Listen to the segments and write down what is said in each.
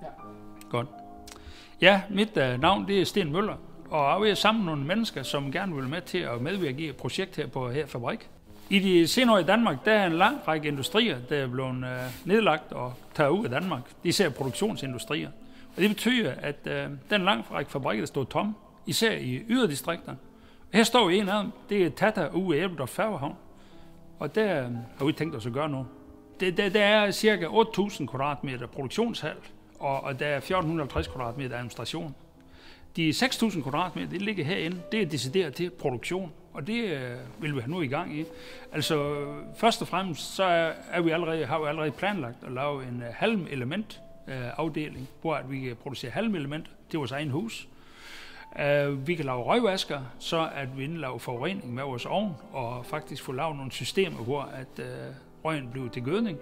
Ja. Godt. Ja, mit navn det er Sten Møller, og jeg er sammen med nogle mennesker, som gerne vil med til at medvirke i et projekt her på her fabrik. I de senere år i Danmark, der er en lang række industrier, der er blevet nedlagt og taget ud af Danmark. Især produktionsindustrier. Og det betyder, at den lang række fabrikker, der står tom, især i yderdistrikterne. Her står en af dem, det er Tata ude i Æbeltoft Færgehavn. Og der har vi tænkt os at gøre noget. Der er cirka 8.000 kvadratmeter produktionshal, og der er 1.450 kvadratmeter administration. De 6.000 kvadratmeter, det ligger herinde, det er decideret til produktion, og det vil vi have nu i gang i. Altså, først og fremmest, så har vi allerede planlagt at lave en halmelement afdeling, hvor vi kan producere halmelementer til vores egen hus. Vi kan lave røgvasker, så at vi indlaver forurening med vores ovn, og faktisk få lavet nogle systemer, hvor at røgen bliver til gødning.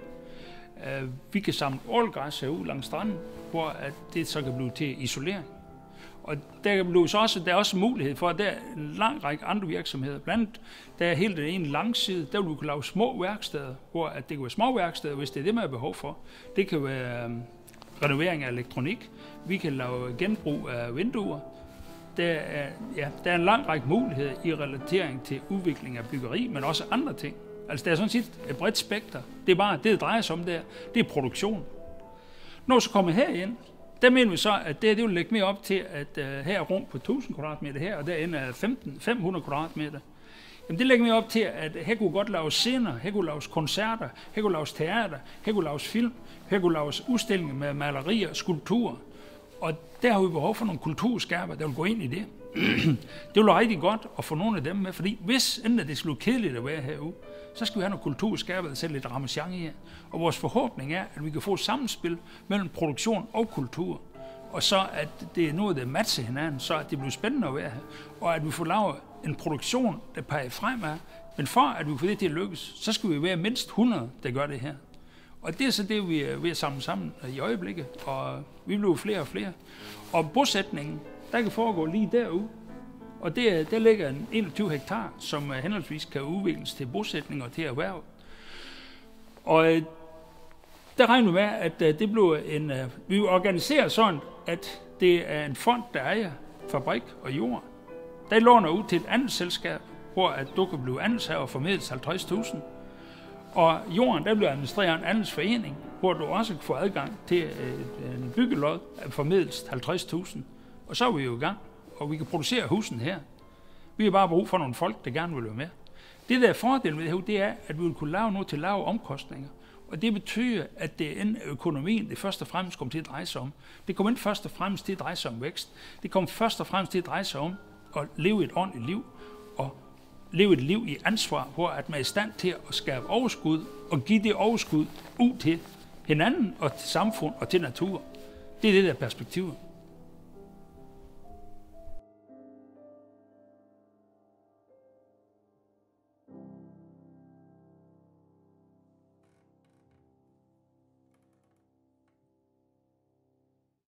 Vi kan samle ålgræs herude langs stranden, hvor at det så kan blive til isolering. Og der er også mulighed for, at der er en lang række andre virksomheder. Blandt andet, der er helt den ene langside, der vil du kunne lave små værksteder, hvor at det kan være små værksteder, hvis det er det, man har behov for. Det kan være renovering af elektronik. Vi kan lave genbrug af vinduer. Der er en lang række muligheder i relatering til udvikling af byggeri, men også andre ting. Altså, der er sådan set et bredt spekter. Det er bare det drejer sig om der. Det er produktion. Når vi så kommer herind, der mener vi så, at det vil lægge mere op til, at her er rum på 1.000 kvadratmeter her, og derinde er 500 kvadratmeter. Jamen, det lægger mere op til, at her kunne godt laves scener, her kunne laves koncerter, her kunne laves teater, her kunne laves film, her kunne laves udstillinger med malerier og skulpturer. Og der har vi behov for nogle kulturskaber, der vil gå ind i det. Det vil være rigtig godt at få nogle af dem med, fordi hvis endda det skulle blive kedeligt at være herude, så skal vi have nogle kulturskaber, der sætter lidt ramachan i. Og vores forhåbning er, at vi kan få et sammenspil mellem produktion og kultur. Og så at det er noget, der matcher hinanden, så at det bliver spændende at være her. Og at vi får lavet en produktion, der peger fremad. Men for at vi får det til at lykkes, så skal vi være mindst 100, der gør det her. Og det er så det, vi er ved at samle sammen i øjeblikket, og vi bliver flere og flere. Og bosætningen, der kan foregå lige derude. Og der ligger en 21 hektar, som henholdsvis kan udvikles til bosætning og til erhverv. Og der regner vi med, at det bliver vi organiserer sådan, at det er en fond, der ejer fabrik og jord. Der låner ud til et andet selskab, hvor at du kan blive andelshaver og formidles 50.000. Og jorden, der bliver administreret af en andelsforening, hvor du også kan få adgang til en byggelod af formidles 50.000. Og så er vi jo i gang, og vi kan producere husen her. Vi har bare brug for nogle folk, der gerne vil være med. Det der er fordelen ved det, det er, at vi vil kunne lave noget til lave omkostninger. Og det betyder, at det er økonomien, det først og fremmest kommer til at dreje sig om. Det kommer ikke først og fremmest til at dreje sig om vækst. Det kommer først og fremmest til at dreje sig om at leve et ordentligt liv, og leve et liv i ansvar, hvor at man er i stand til at skabe overskud, og give det overskud ud til hinanden, og til samfund, og til natur. Det er det der perspektiv.